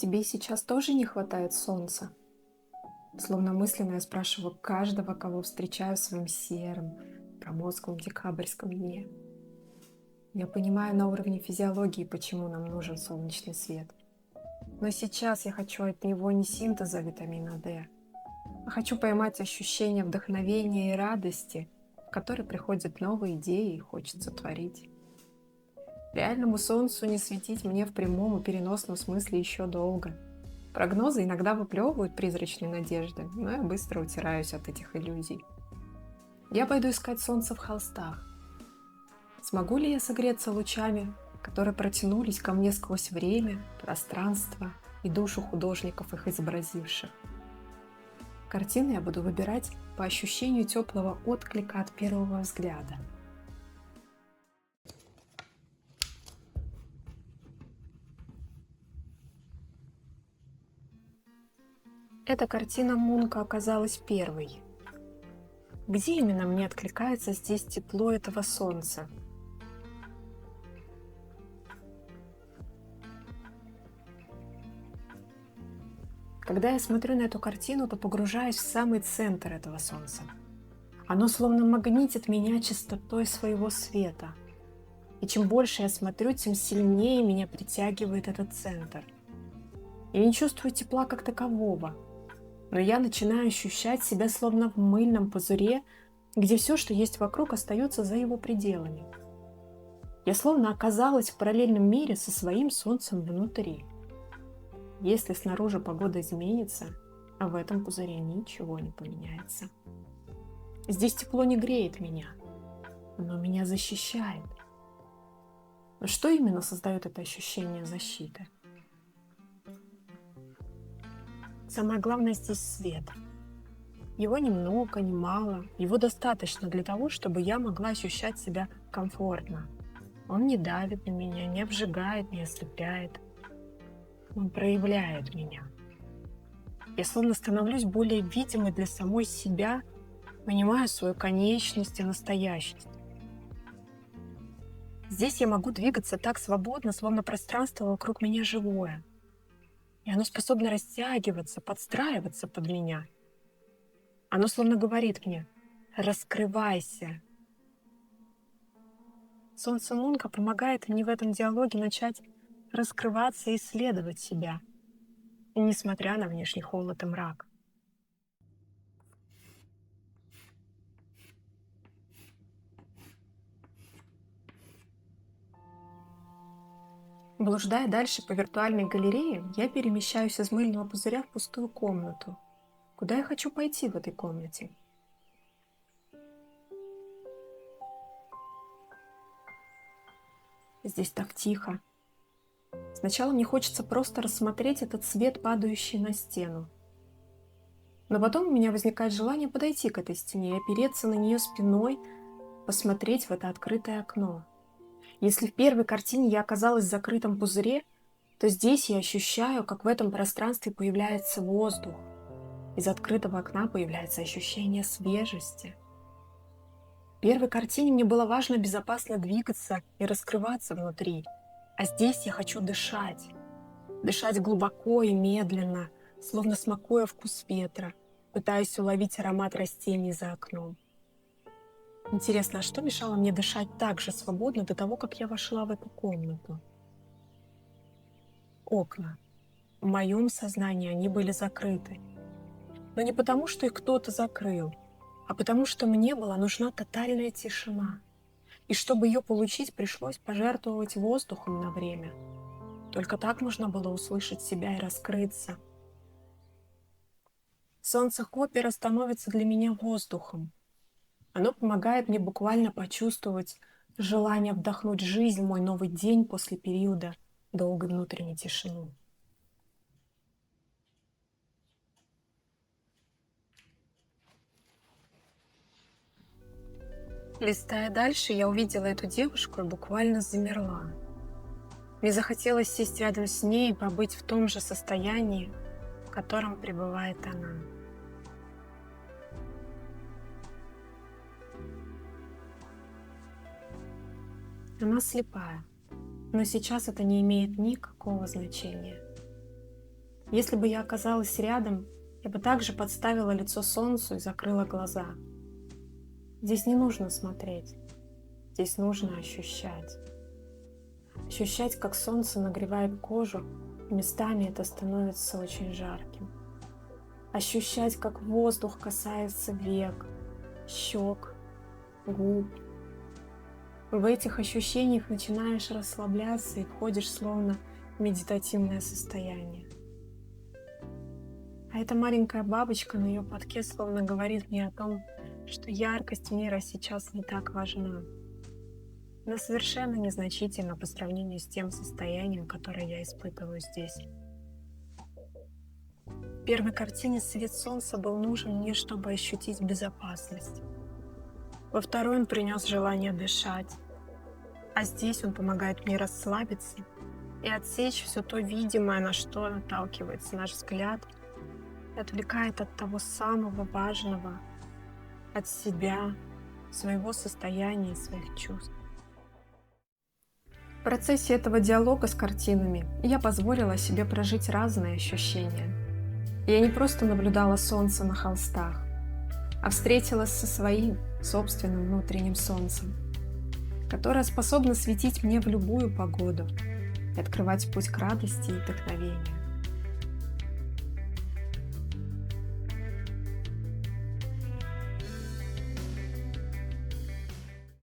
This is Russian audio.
Тебе сейчас тоже не хватает солнца? Словно мысленно я спрашиваю каждого, кого встречаю в своем сером, промозглом декабрьском дне. Я понимаю на уровне физиологии, почему нам нужен солнечный свет. Но сейчас я хочу от него не синтеза витамина D, а хочу поймать ощущение вдохновения и радости, в которой приходят новые идеи и хочется творить. Реальному солнцу не светить мне в прямом и переносном смысле еще долго. Прогнозы иногда выплевывают призрачные надежды, но я быстро утираюсь от этих иллюзий. Я пойду искать солнце в холстах. Смогу ли я согреться лучами, которые протянулись ко мне сквозь время, пространство и душу художников, их изобразивших? Картины я буду выбирать по ощущению теплого отклика от первого взгляда. Эта картина Мунка оказалась первой. Где именно мне откликается здесь тепло этого солнца? Когда я смотрю на эту картину, то погружаюсь в самый центр этого солнца. Оно словно магнитит меня чистотой своего света. И чем больше я смотрю, тем сильнее меня притягивает этот центр. Я не чувствую тепла как такового, но я начинаю ощущать себя словно в мыльном пузыре, где все, что есть вокруг, остается за его пределами. Я словно оказалась в параллельном мире со своим солнцем внутри. Если снаружи погода изменится, а в этом пузыре ничего не поменяется. Здесь тепло не греет меня, оно меня защищает. Но что именно создает это ощущение защиты? Самое главное здесь свет. Его немного, не мало, его достаточно для того, чтобы я могла ощущать себя комфортно. Он не давит на меня, не обжигает, не ослепляет. Он проявляет меня. Я словно становлюсь более видимой для самой себя, понимаю свою конечность и настоящность. Здесь я могу двигаться так свободно, словно пространство вокруг меня живое. И оно способно растягиваться, подстраиваться под меня. Оно словно говорит мне: раскрывайся. Солнце Мунка помогает мне в этом диалоге начать раскрываться и исследовать себя, и несмотря на внешний холод и мрак. Блуждая дальше по виртуальной галерее, я перемещаюсь из мыльного пузыря в пустую комнату. Куда я хочу пойти в этой комнате? Здесь так тихо. Сначала мне хочется просто рассмотреть этот свет, падающий на стену. Но потом у меня возникает желание подойти к этой стене и опереться на нее спиной, посмотреть в это открытое окно. Если в первой картине я оказалась в закрытом пузыре, то здесь я ощущаю, как в этом пространстве появляется воздух. Из открытого окна появляется ощущение свежести. В первой картине мне было важно безопасно двигаться и раскрываться внутри, а здесь я хочу дышать. Дышать глубоко и медленно, словно смакуя вкус ветра, пытаясь уловить аромат растений за окном. Интересно, а что мешало мне дышать так же свободно до того, как я вошла в эту комнату? Окна. В моем сознании они были закрыты. Но не потому, что их кто-то закрыл, а потому что мне была нужна тотальная тишина. И чтобы ее получить, пришлось пожертвовать воздухом на время. Только так можно было услышать себя и раскрыться. Солнце Хоппера становится для меня воздухом. Оно помогает мне буквально почувствовать желание вдохнуть жизнь в мой новый день после периода долгой внутренней тишины. Листая дальше, я увидела эту девушку и буквально замерла. Мне захотелось сесть рядом с ней и побыть в том же состоянии, в котором пребывает она. Она слепая, но сейчас это не имеет никакого значения. Если бы я оказалась рядом, я бы также подставила лицо солнцу и закрыла глаза. Здесь не нужно смотреть, здесь нужно ощущать. Ощущать, как солнце нагревает кожу, и местами это становится очень жарким. Ощущать, как воздух касается век, щек, губ. В этих ощущениях начинаешь расслабляться и входишь словно в медитативное состояние. А эта маленькая бабочка на ее подке словно говорит мне о том, что яркость мира сейчас не так важна. Она совершенно незначительна по сравнению с тем состоянием, которое я испытываю здесь. В первой картине свет солнца был нужен мне, чтобы ощутить безопасность. Во второй он принес желание дышать. А здесь он помогает мне расслабиться и отсечь все то видимое, на что наталкивается наш взгляд, и отвлекает от того самого важного, от себя, своего состояния и своих чувств. В процессе этого диалога с картинами я позволила себе прожить разные ощущения. Я не просто наблюдала солнце на холстах, а встретилась со своим собственным внутренним солнцем, которое способно светить мне в любую погоду и открывать путь к радости и вдохновению.